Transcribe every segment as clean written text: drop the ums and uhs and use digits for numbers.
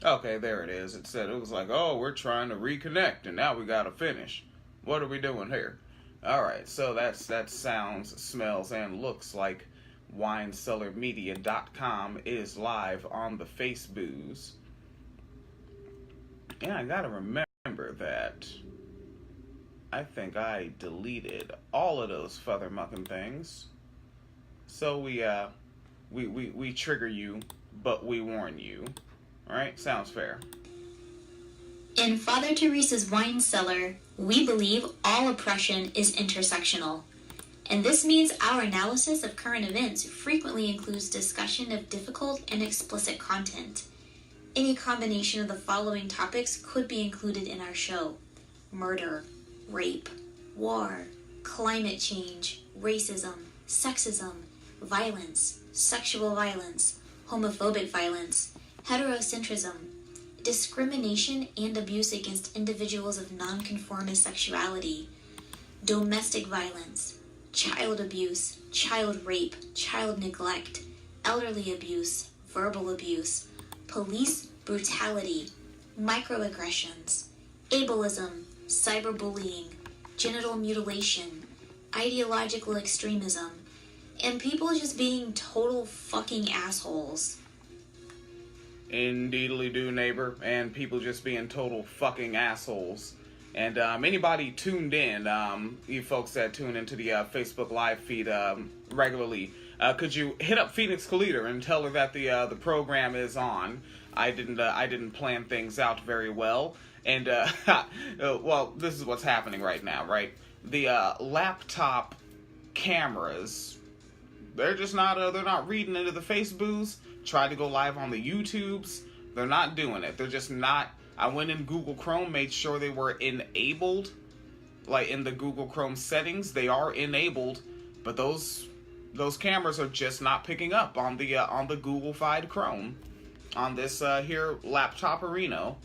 Okay, there it is. It said, it was like, oh, we're trying to reconnect, and now we gotta finish. What are we doing here? All right, so that sounds, smells, and looks like winecellarmedia.com is live on the Facebooks. And I gotta remember that I think I deleted all of those feather-mucking things. So we trigger you, but we warn you. All right, sounds fair. In Father Teresa's Wine Cellar, we believe all oppression is intersectional. And this means our analysis of current events frequently includes discussion of difficult and explicit content. Any combination of the following topics could be included in our show: murder, rape, war, climate change, racism, sexism, violence, sexual violence, homophobic violence, heterocentrism, discrimination and abuse against individuals of nonconformist sexuality, domestic violence, child abuse, child rape, child neglect, elderly abuse, verbal abuse, police brutality, microaggressions, ableism, cyberbullying, genital mutilation, ideological extremism, and people just being total fucking assholes. Indeedly do, neighbor, and people just being total fucking assholes. And anybody tuned in, you folks that tune into the Facebook live feed regularly, could you hit up Phoenix Calida and tell her that the program is on? I didn't plan things out very well, and well, this is what's happening right now, right? The laptop cameras, they're just not they're not reading into the Facebooks. Tried to go live on the YouTubes. They're not doing it. They're just not. I went in Google Chrome, made sure they were enabled, like in the Google Chrome settings. They are enabled, but those cameras are just not picking up on the Google-fied Chrome on this here laptop Reno,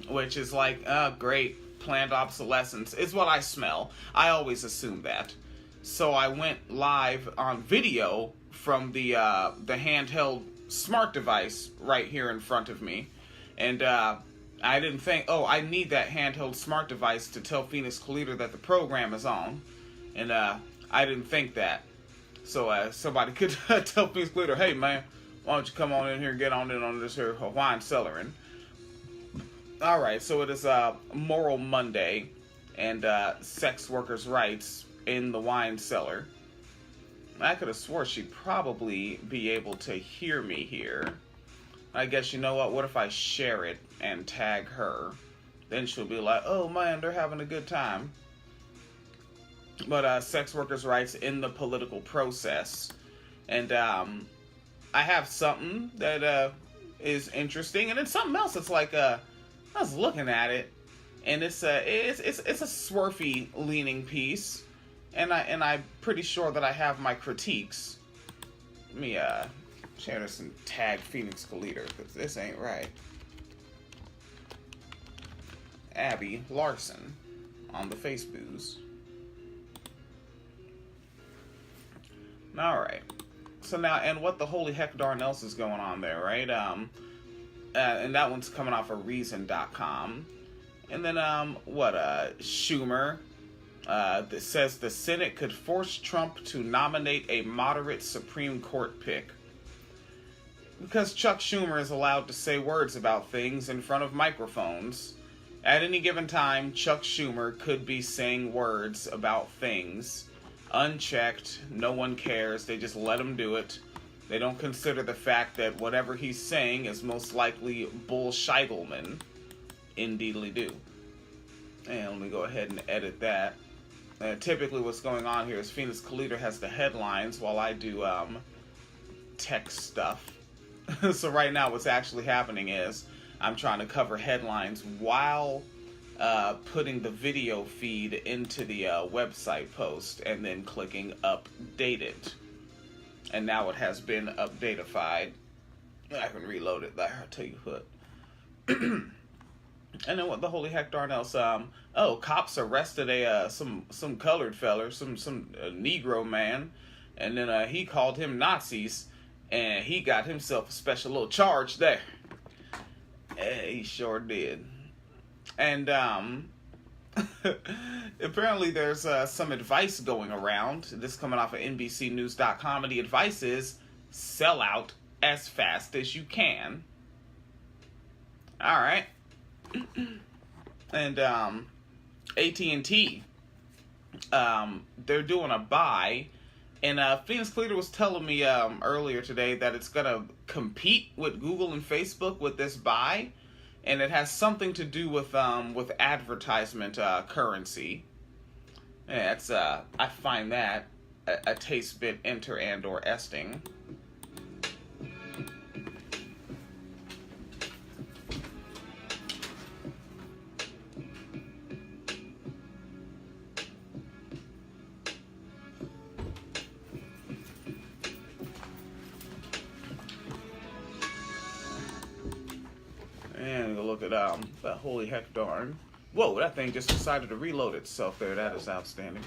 which is like great planned obsolescence is what I smell. I always assume that. So I went live on video from the handheld smart device right here in front of me, and I didn't think, oh, I need that handheld smart device to tell Phoenix Calida that the program is on, and I didn't think that. So somebody could tell Phoenix Calida, hey man, why don't you come on in here and get on in on this here Wine Cellaring. All right, so it is Moral Monday, and sex workers' rights in the wine cellar. I could have swore she'd probably be able to hear me here. I guess, you know what if I share it and tag her? Then she'll be like, oh man, they're having a good time. But sex workers' rights in the political process. And I have something that is interesting, and then something else that's like, I was looking at it, and it's a swerfy leaning piece. And I'm pretty sure that I have my critiques. Let me share this and tag Phoenix Calida, because this ain't right. Abby Larson on the Facebooks. Alright. So now, and what the holy heck darn else is going on there, right? And that one's coming off of Reason.com. And then, Schumer. That says the Senate could force Trump to nominate a moderate Supreme Court pick. Because Chuck Schumer is allowed to say words about things in front of microphones. At any given time, Chuck Schumer could be saying words about things unchecked. No one cares. They just let him do it. They don't consider the fact that whatever he's saying is most likely bullshitleman. Indeedly do. And let me go ahead and edit that. Typically what's going on here is Phoenix Calida has the headlines while I do text stuff. So right now what's actually happening is I'm trying to cover headlines while putting the video feed into the website post and then clicking update it. And now it has been updatified. I can reload it there, I'll tell you what. And then what the holy heck darn else? Cops arrested some colored feller, some Negro man, and then he called him Nazis, and he got himself a special little charge there. He sure did. And apparently there's some advice going around. This coming off of NBCnews.com, and the advice is sell out as fast as you can. All right. And AT&T, they're doing a buy. And Phoenix Cleater was telling me earlier today that it's going to compete with Google and Facebook with this buy. And it has something to do with advertisement currency. And it's, I find that a taste bit enter and or esting. And we'll look at that. Holy heck darn. Whoa, that thing just decided to reload itself there. That is outstanding.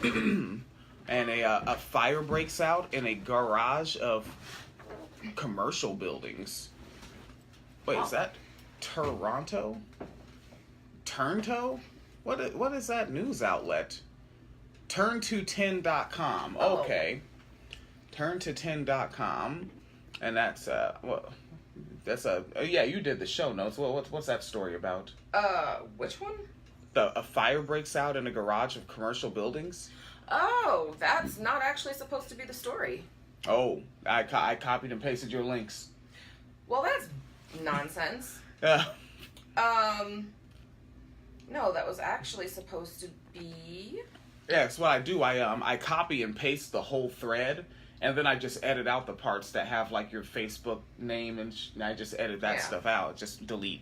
And a fire breaks out in a garage of commercial buildings. Wait, is that Toronto? Turnto? What is that news outlet? Turn210.com. Okay. Turn210.com. And that's that's yeah, you did the show notes. What's that story about? Which one? A fire breaks out in a garage of commercial buildings. Oh, that's not actually supposed to be the story. Oh, I copied and pasted your links. Well, that's nonsense. Yeah. No, that was actually supposed to be. Yeah, that's what I do. I copy and paste the whole thread, and then I just edit out the parts that have like your Facebook name, and I just edit that stuff out. Just delete.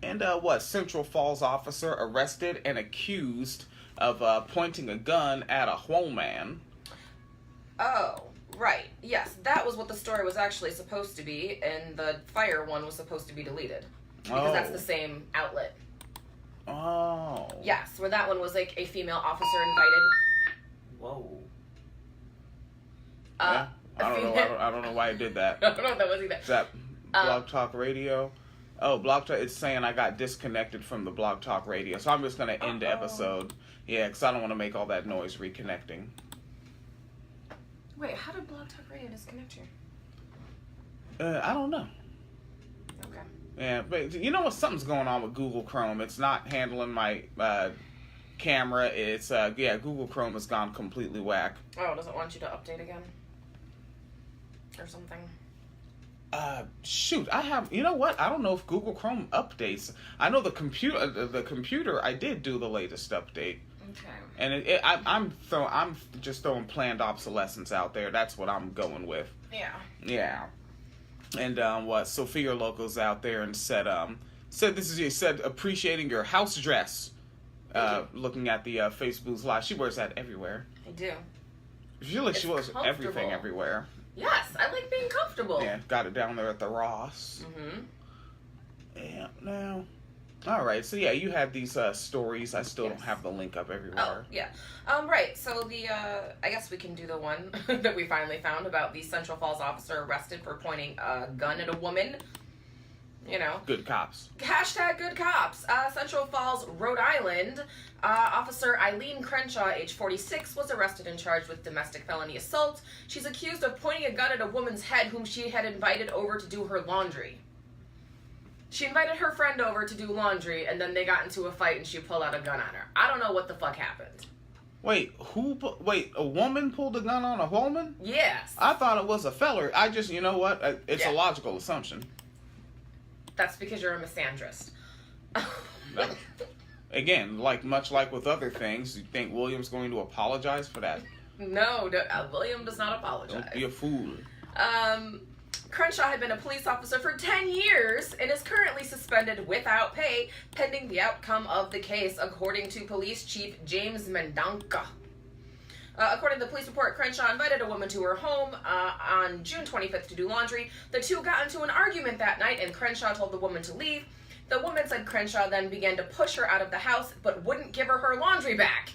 And Central Falls officer arrested and accused of pointing a gun at a woman. Oh, right. Yes, that was what the story was actually supposed to be, and the fire one was supposed to be deleted. Because that's the same outlet. Oh. Yes, where that one was like a female officer invited. Whoa. Yeah, I don't know why I did that. I don't know what that was either. Is that Blog Talk Radio? Oh, Blog Talk. It's saying I got disconnected from the Blog Talk Radio, so I'm just gonna end the episode. Yeah, because I don't want to make all that noise reconnecting. Wait, how did Blog Talk Radio disconnect you? I don't know. Okay. Yeah, but you know what? Something's going on with Google Chrome. It's not handling my camera. It's Google Chrome has gone completely whack. Oh, does it want you to update again? Or something? Shoot, I have. You know what? I don't know if Google Chrome updates. I know the computer. I did do the latest update. Okay. And I'm just throwing planned obsolescence out there. That's what I'm going with. Yeah. Yeah. And Sophia Locals out there and said appreciating your house dress. Looking at the Facebook's live, she wears that everywhere. I do. She wears everything everywhere. Yes, I like being comfortable. Yeah, got it down there at the Ross. Mm-hmm. Yeah, now. All right, so yeah, you had these stories. I still don't have the link up everywhere. Oh, yeah. Right, so the, I guess we can do the one that we finally found about the Central Falls officer arrested for pointing a gun at a woman. You know. Good cops. Hashtag good cops. Central Falls, Rhode Island. Officer Eileen Crenshaw, age 46, was arrested and charged with domestic felony assault. She's accused of pointing a gun at a woman's head whom she had invited over to do her laundry. She invited her friend over to do laundry, and then they got into a fight, and she pulled out a gun on her. I don't know what the fuck happened. Wait, a woman pulled a gun on a woman? Yes. I thought it was a feller. You know what? It's a logical assumption. That's because you're a misandrist. No. Again, much like with other things, you think William's going to apologize for that? No, William does not apologize. Don't be a fool. Crenshaw had been a police officer for 10 years and is currently suspended without pay pending the outcome of the case, according to Police Chief James Mendonca. According to the police report, Crenshaw invited a woman to her home on June 25th to do laundry. The two got into an argument that night, and Crenshaw told the woman to leave. The woman said Crenshaw then began to push her out of the house, but wouldn't give her laundry back.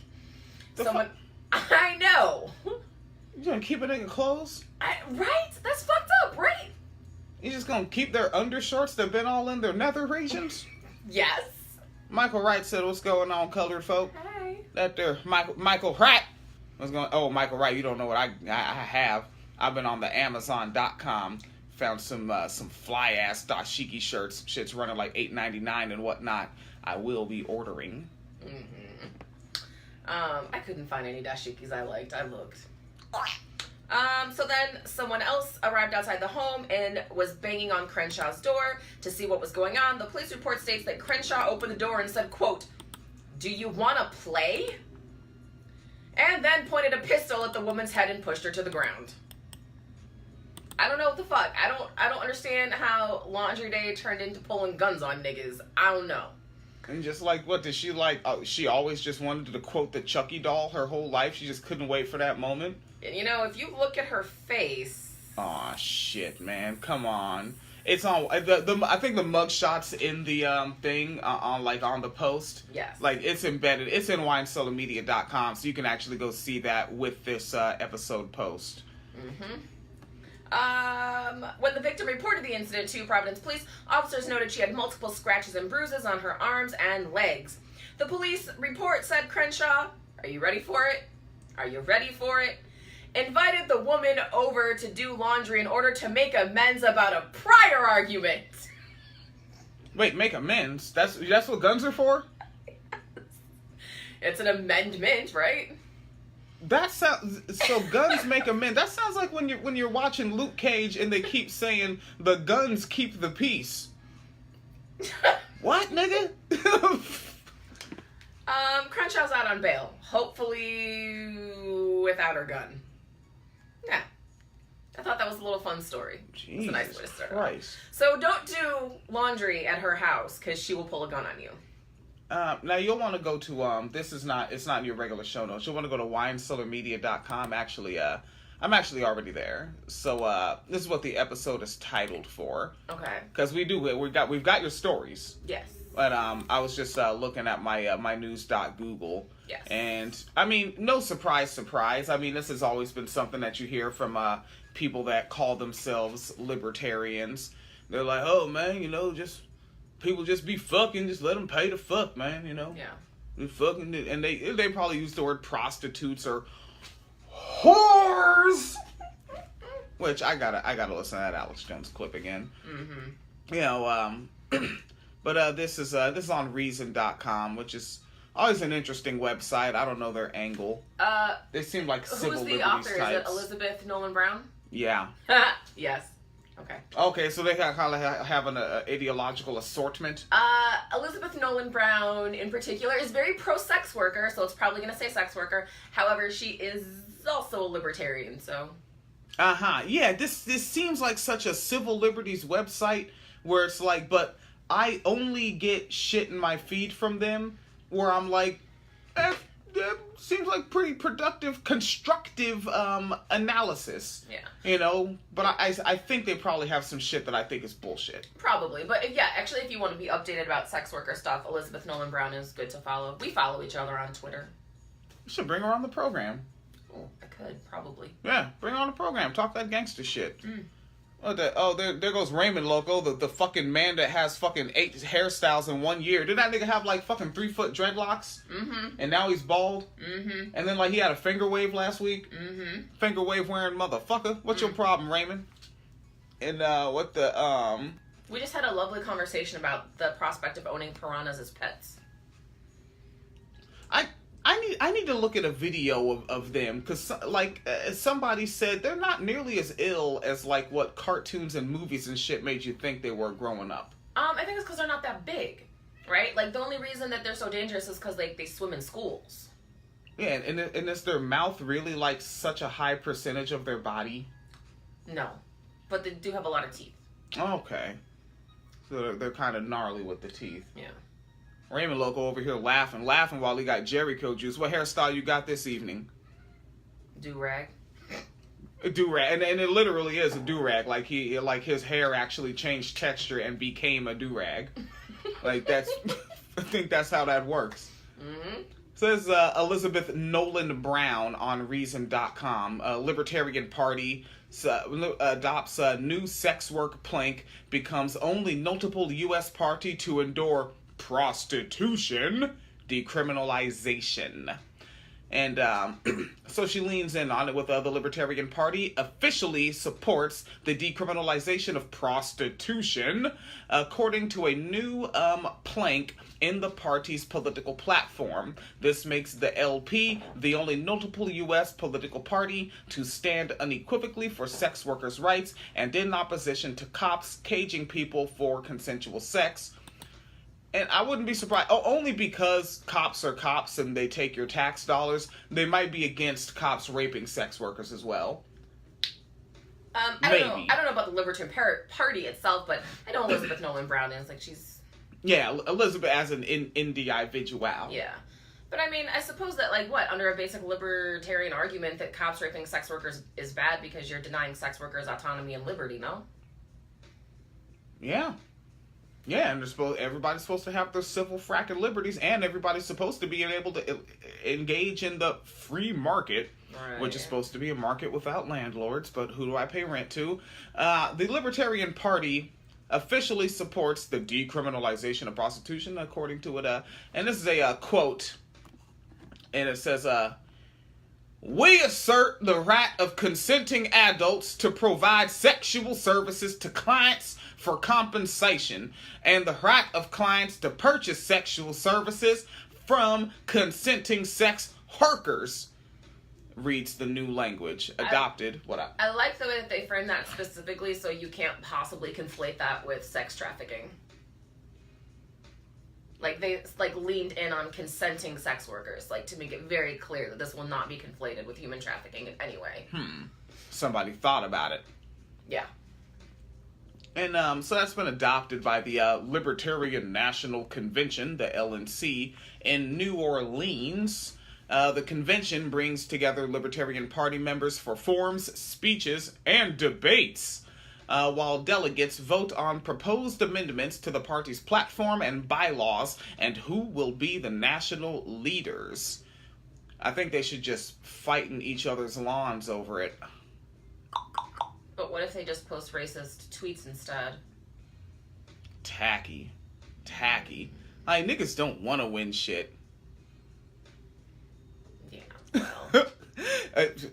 I know. You gonna keep a nigga clothes? Right? That's fucked up, right? You just gonna keep their undershorts that been all in their nether regions? Yes. Michael Wright said, "What's going on, colored folk?" Hey. That there, Michael Wright was going. Oh, Michael Wright, you don't know what I have. I've been on the Amazon.com, found some fly ass dashiki shirts. Shit's running like $8.99 and whatnot. I will be ordering. I couldn't find any dashikis I liked. I looked. So then someone else arrived outside the home and was banging on Crenshaw's door to see what was going on. The police report states that Crenshaw opened the door and said, quote, "Do you want to play?" And then pointed a pistol at the woman's head and pushed her to the ground. I don't know what the fuck. I don't understand how Laundry Day turned into pulling guns on niggas. I don't know. And just like, what did she like? Oh, she always just wanted to quote the Chucky doll her whole life. She just couldn't wait for that moment. And you know, if you look at her face. Aw, shit, man. Come on. It's on I think the mugshots in the thing on the post. Yes. Like, it's embedded. It's in winecellarmedia.com, so you can actually go see that with this episode post. When the victim reported the incident to Providence police, officers noted she had multiple scratches and bruises on her arms and legs. The police report said Crenshaw, are you ready for it? Are you ready for it? Invited the woman over to do laundry in order to make amends about a prior argument. Wait, make amends? That's what guns are for? It's an amendment, right? That sounds so. Guns make amends. That sounds like when you're watching Luke Cage and they keep saying the guns keep the peace. What, nigga? Crenshaw's out on bail. Hopefully without her gun. Yeah. I thought that was a little fun story. Jesus it's a nice way to start Christ. So don't do laundry at her house because she will pull a gun on you. Now you'll want to go to it's not in your regular show notes. You'll want to go to winecellarmedia.com. Actually, I'm actually already there. So this is what the episode is titled for. Okay. Because we've got your stories. Yes. But I was just looking at my news.google. Yes. And I mean, no surprise. I mean, this has always been something that you hear from people that call themselves libertarians. They're like, oh man, people just be fucking, just let them pay to fuck, man, Yeah. They fucking, and they probably use the word prostitutes or whores, which I gotta listen to that Alex Jones clip again. But this is on Reason.com, which is always an interesting website. I don't know their angle. They seem like civil who's the liberties author? types. Is it Elizabeth Nolan Brown? Yeah. Yes. Okay. Okay, so they kind of have an ideological assortment. Elizabeth Nolan Brown, in particular, is very pro-sex worker, so it's probably going to say sex worker. However, she is also a libertarian, so... Yeah, this seems like such a civil liberties website where it's like, but I only get shit in my feed from them where I'm like, that seems like pretty productive, constructive analysis. Yeah. But I think they probably have some shit that I think is bullshit. Probably. But yeah, actually, if you want to be updated about sex worker stuff, Elizabeth Nolan Brown is good to follow. We follow each other on Twitter. You should bring her on the program. Oh, I could, probably. Yeah, bring her on the program. Talk that gangster shit. There goes Raymond Loco, the fucking man that has fucking 8 hairstyles in 1 year. Did that nigga have like fucking 3-foot dreadlocks? And now he's bald? And then like he had a finger wave last week? Finger wave wearing motherfucker. What's your problem, Raymond? And We just had a lovely conversation about the prospect of owning piranhas as pets. I need to look at a video of them because like somebody said they're not nearly as ill as like what cartoons and movies and shit made you think they were growing up. I think it's because they're not that big, right? Like the only reason that they're so dangerous is because like they swim in schools. Yeah, and is their mouth really like such a high percentage of their body? No, but they do have a lot of teeth. Okay, so they're kind of gnarly with the teeth. Yeah. Raymond Loco over here laughing while he got Jericho juice. What hairstyle you got this evening? Do-rag. A do-rag, and it literally is a do-rag. Like his hair actually changed texture and became a do-rag. Like I think that's how that works. Says Elizabeth Nolan Brown on Reason.com. Libertarian Party adopts a new sex work plank, becomes only notable U.S. party to endure prostitution decriminalization. And so she leans in on it with the Libertarian Party officially supports the decriminalization of prostitution, according to a new plank in the party's political platform. This makes the LP the only notable U.S. political party to stand unequivocally for sex workers' rights and in opposition to cops caging people for consensual sex. And I wouldn't be surprised, only because cops are cops and they take your tax dollars, they might be against cops raping sex workers as well. I don't know about the Libertarian Party itself, but I know Elizabeth Nolan Brown is, like, she's... Yeah, Elizabeth as an individual. Yeah. But I mean, I suppose that, like, under a basic libertarian argument that cops raping sex workers is bad because you're denying sex workers autonomy and liberty, no? Yeah. Yeah, and everybody's supposed to have their civil fracking liberties, and everybody's supposed to be able to engage in the free market, right, which is supposed to be a market without landlords, but who do I pay rent to? The Libertarian Party officially supports the decriminalization of prostitution, according to it. And this is a quote, and it says, "We assert the right of consenting adults to provide sexual services to clients for compensation, and the right of clients to purchase sexual services from consenting sex workers," reads the new language adopted. I like the way that they frame that specifically, so you can't possibly conflate that with sex trafficking. Like, they leaned in on consenting sex workers, like, to make it very clear that this will not be conflated with human trafficking in any way. Somebody thought about it. Yeah. And so that's been adopted by the Libertarian National Convention, the LNC, in New Orleans. The convention brings together Libertarian Party members for forums, speeches, and debates, while delegates vote on proposed amendments to the party's platform and bylaws and who will be the national leaders. I think they should just fight in each other's lawns over it. But what if they just post racist tweets instead? Tacky. Like, niggas don't want to win shit. Yeah, well...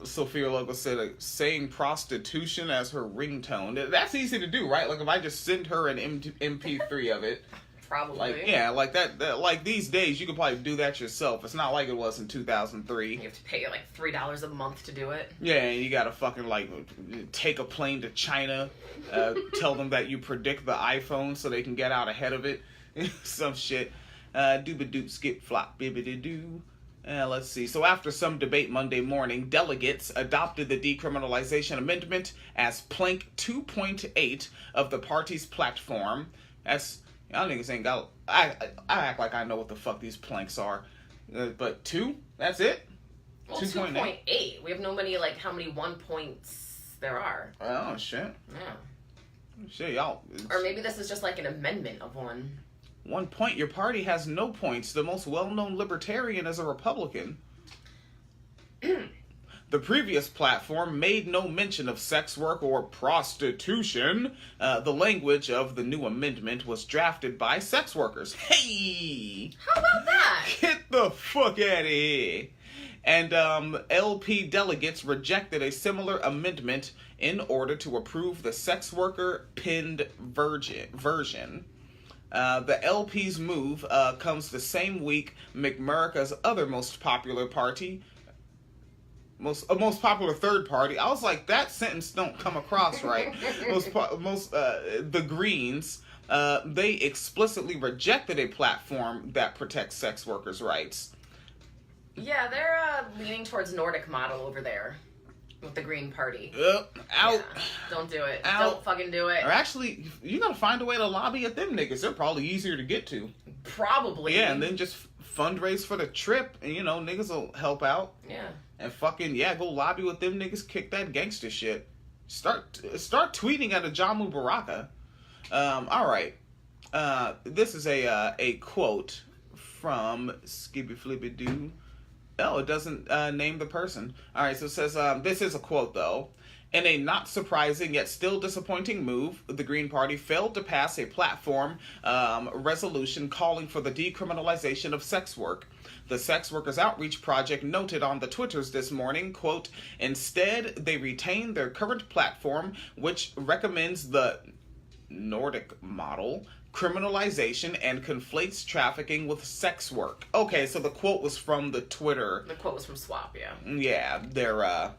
Sophia Logo said, saying prostitution as her ringtone. That's easy to do, right? Like, if I just send her an MP3 of it. Probably. Like, yeah, like that, like, these days, you could probably do that yourself. It's not like it was in 2003. You have to pay, like, $3 a month to do it. Yeah, and you gotta fucking, like, take a plane to China, tell them that you predict the iPhone so they can get out ahead of it. Some shit. Dooba-doop, skip, flop, bibbidi-doo. Let's see. So after some debate Monday morning, delegates adopted the decriminalization amendment as plank 2.8 of the party's platform. That's... Y'all niggas ain't got... I act like I know what the fuck these planks are. But 2? That's it? Well, 2.8. We have no many, like, how many 1 points there are. Oh, shit. Yeah. Shit, y'all... Or maybe this is just, like, an amendment of 1. 1 point? Your party has no points. The most well-known libertarian is a Republican. The previous platform made no mention of sex work or prostitution. The language of the new amendment was drafted by sex workers. Hey! How about that? Get the fuck out of here. And LP delegates rejected a similar amendment in order to approve the sex worker pinned version. The LP's move comes the same week McMurica's other most popular party, most popular third party. I was like, that sentence don't come across right. The Greens, they explicitly rejected a platform that protects sex workers' rights. Yeah, they're leaning towards Nordic model over there with the Green Party. Out. Yeah, don't do it. Out. Don't fucking do it. Or actually, you gotta find a way to lobby at them niggas. They're probably easier to get to. Probably. Yeah, and then just fundraise for the trip, and niggas will help out. Yeah. And fucking, go lobby with them niggas, kick that gangster shit. Start tweeting at a Jamu Baraka. Alright. This is a quote from Skippy Flippy Doo. Oh, it doesn't name the person. Alright, so it says, this is a quote though. In a not surprising yet still disappointing move, the Green Party failed to pass a platform resolution calling for the decriminalization of sex work. The Sex Workers Outreach Project noted on the Twitters this morning, quote, "Instead, they retain their current platform, which recommends the Nordic model, criminalization, and conflates trafficking with sex work." Okay, so the quote was from the Twitter. The quote was from Swap, yeah. Yeah, their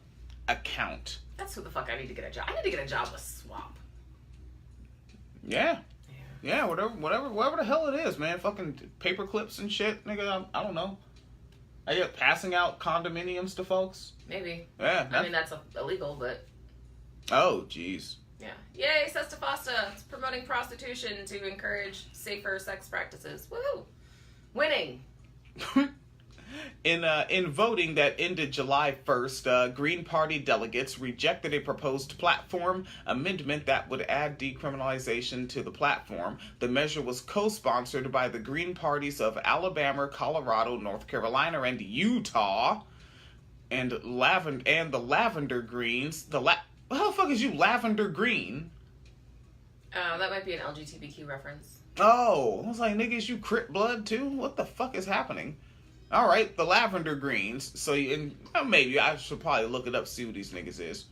account. That's who the fuck I need to get a job. I need to get a job with Swap. Yeah. Yeah, whatever the hell it is, man. Fucking paper clips and shit, nigga. I don't know. I get passing out condominiums to folks. Maybe. Yeah. I mean, that's illegal, but. Oh, jeez. Yeah. Yay, Sesta Fosta. It's promoting prostitution to encourage safer sex practices. Woohoo! Winning. In voting that ended July 1st, Green Party delegates rejected a proposed platform amendment that would add decriminalization to the platform. The measure was co-sponsored by the Green Parties of Alabama, Colorado, North Carolina, and Utah, and the Lavender Greens. What the fuck is you, Lavender Green? That might be an LGBTQ reference. Oh, I was like, niggas, you Crip blood too? What the fuck is happening? All right, the Lavender Greens. So, maybe I should probably look it up, see who these niggas is.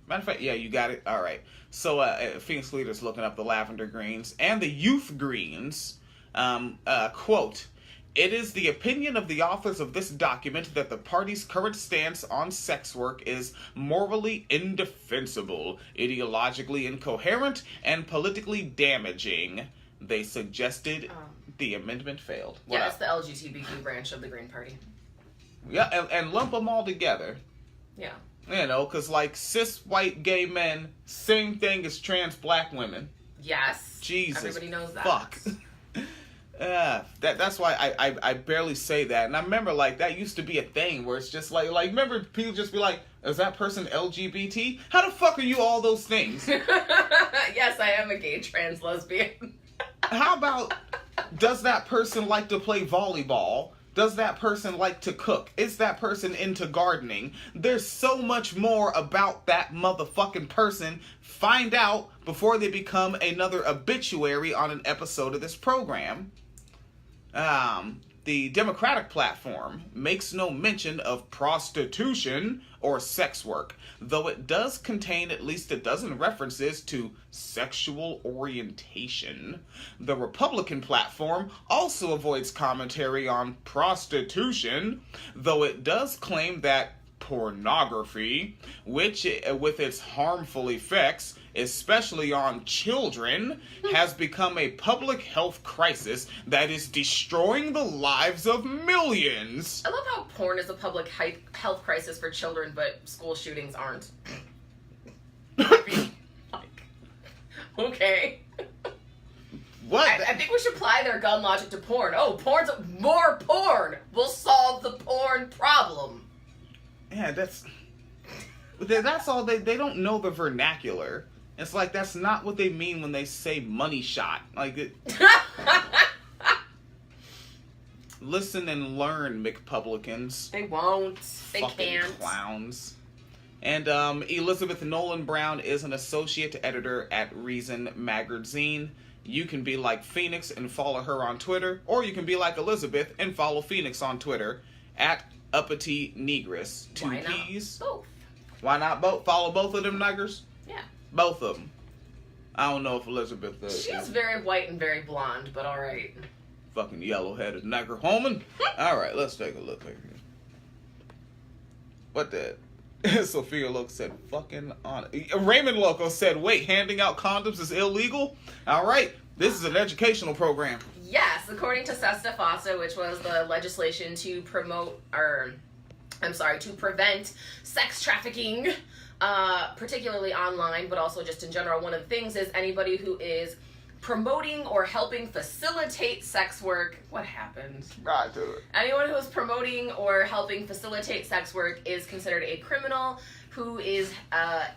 Matter of fact, yeah, you got it. All right. So, Phoenix Leader's looking up the Lavender Greens and the Youth Greens. Quote, "It is the opinion of the authors of this document that the party's current stance on sex work is morally indefensible, ideologically incoherent, and politically damaging. They suggested the amendment failed." Yeah, it's the LGBTQ branch of the Green Party. Yeah, and lump them all together. Yeah. You know, because like cis white gay men, same thing as trans black women. Yes. Jesus. Everybody knows that. Fuck. That's why I barely say that. And I remember, like, that used to be a thing where it's just like remember people just be like, is that person LGBT? How the fuck are you all those things? Yes, I am a gay trans lesbian. How about, does that person like to play volleyball? Does that person like to cook? Is that person into gardening? There's so much more about that motherfucking person. Find out before they become another obituary on an episode of this program. The Democratic platform makes no mention of prostitution or sex work, though it does contain at least a dozen references to sexual orientation. The Republican platform also avoids commentary on prostitution, though it does claim that pornography, which with its harmful effects, especially on children, has become a public health crisis that is destroying the lives of millions. I love how porn is a public health crisis for children, but school shootings aren't. Okay. What? I think we should apply their gun logic to porn. Oh, more porn will solve the porn problem. Yeah, that's all. They don't know the vernacular. It's like, that's not what they mean when they say money shot. Like, listen and learn, McPublicans. They won't. They Fucking can't. Clowns. And Elizabeth Nolan Brown is an associate editor at Reason Magazine. You can be like Phoenix and follow her on Twitter, or you can be like Elizabeth and follow Phoenix on Twitter at Uppity Negress. Two Why not P's. both? Why not both? Follow both of them niggers? Yeah. Both of them. I don't know if Elizabeth She's very white and very blonde, but all right. Fucking yellow-headed nigger woman. All right, let's take a look here. What the? Sophia Loke said, fucking on it. Raymond Loco said, wait, handing out condoms is illegal? All right, this is an educational program. Yes, according to Sesta Fosta, which was the legislation to to prevent sex trafficking, particularly online, but also just in general. One of the things is anybody who is promoting or helping facilitate sex work. What happened? Right to it. Anyone who is promoting or helping facilitate sex work is considered a criminal who is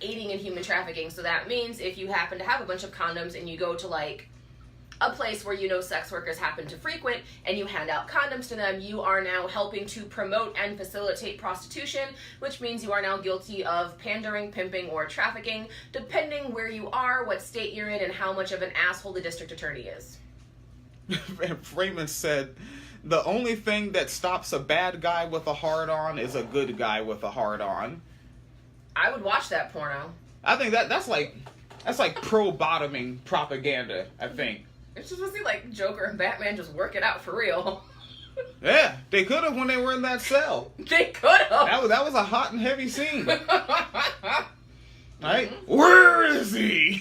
aiding in human trafficking. So that means if you happen to have a bunch of condoms and you go to like a place where you know sex workers happen to frequent and you hand out condoms to them, you are now helping to promote and facilitate prostitution, which means you are now guilty of pandering, pimping, or trafficking, depending where you are, what state you're in, and how much of an asshole the district attorney is. Raymond said, the only thing that stops a bad guy with a hard-on is a good guy with a hard-on. I would watch that porno. I think that's like pro-bottoming propaganda, I think. It's just to see, like, Joker and Batman just work it out for real. Yeah, they could have when they were in that cell. They could have. That was a hot and heavy scene. Right? Mm-hmm. Where is he?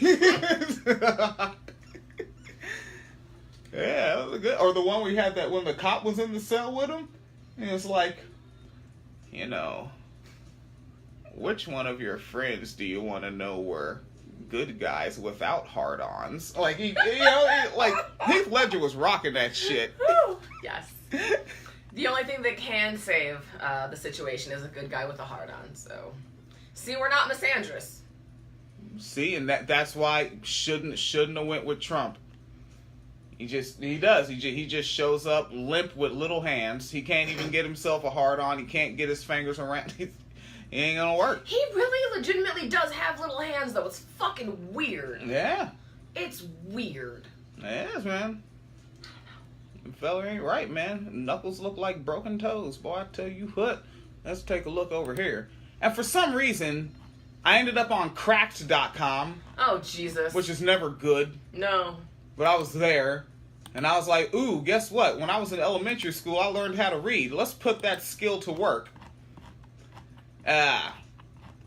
Yeah, that was good. Or the one we had that when the cop was in the cell with him, and it's like, you know, which one of your friends do you want to know were good guys without hard-ons? Like, like Heath Ledger was rocking that shit. Yes. The only thing that can save the situation is a good guy with a hard-on. So, see, we're not misandrous. See, and that's why shouldn't have went with Trump. He just shows up limp with little hands. He can't even get himself a hard-on. He can't get his fingers around. He ain't gonna work. He really legitimately does have little hands, though. It's fucking weird. Yeah. It's weird. Yes, man. The fella ain't right, man. Knuckles look like broken toes. Boy, I tell you what. Let's take a look over here. And for some reason, I ended up on cracked.com. Oh, Jesus. Which is never good. No. But I was there. And I was like, ooh, guess what? When I was in elementary school, I learned how to read. Let's put that skill to work.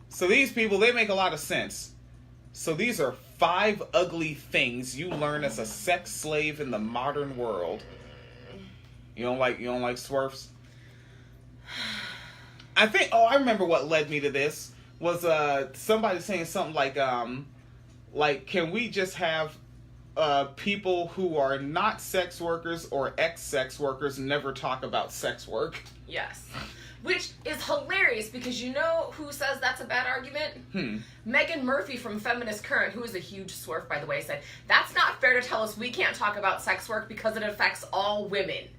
So these people, they make a lot of sense. So these are 5 ugly things you learn as a sex slave in the modern world. You don't like swerfs? I think, I remember what led me to this was somebody saying something like, can we just have people who are not sex workers or ex-sex workers never talk about sex work? Yes. Which is hilarious because you know who says that's a bad argument? Megan Murphy from Feminist Current, who is a huge swerf, by the way, said, that's not fair to tell us we can't talk about sex work because it affects all women,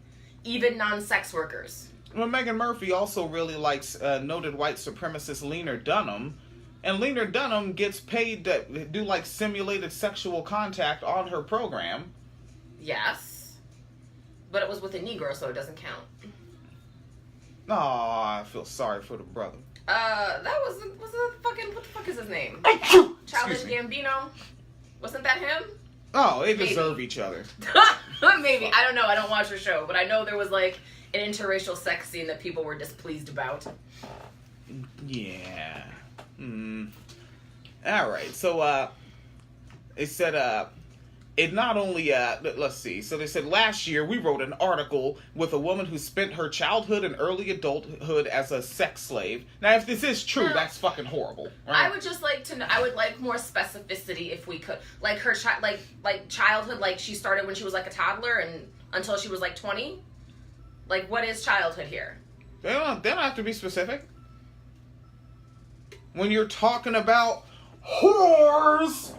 even non-sex workers. Well, Megan Murphy also really likes noted white supremacist Lena Dunham. And Lena Dunham gets paid to do, like, simulated sexual contact on her program. Yes. But it was with a Negro, so it doesn't count. Aw, I feel sorry for the brother. That was a fucking, what the fuck is his name? Childish Gambino? Wasn't that him? Oh, they deserve each other. Maybe. I don't know. I don't watch the show. But I know there was, like, an interracial sex scene that people were displeased about. Yeah. Alright, so, it said, it not only, let's see. So they said last year we wrote an article with a woman who spent her childhood and early adulthood as a sex slave. Now, if this is true, that's fucking horrible. Right? I would just like to know, I would like more specificity if we could. Like her like childhood, like she started when she was like a toddler and until she was like 20? Like, what is childhood here? They don't have to be specific. When you're talking about whores...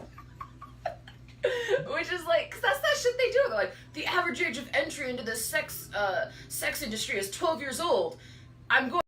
Which is like, cause that's that shit they do. They're like, the average age of entry into the sex industry is 12 years old. I'm going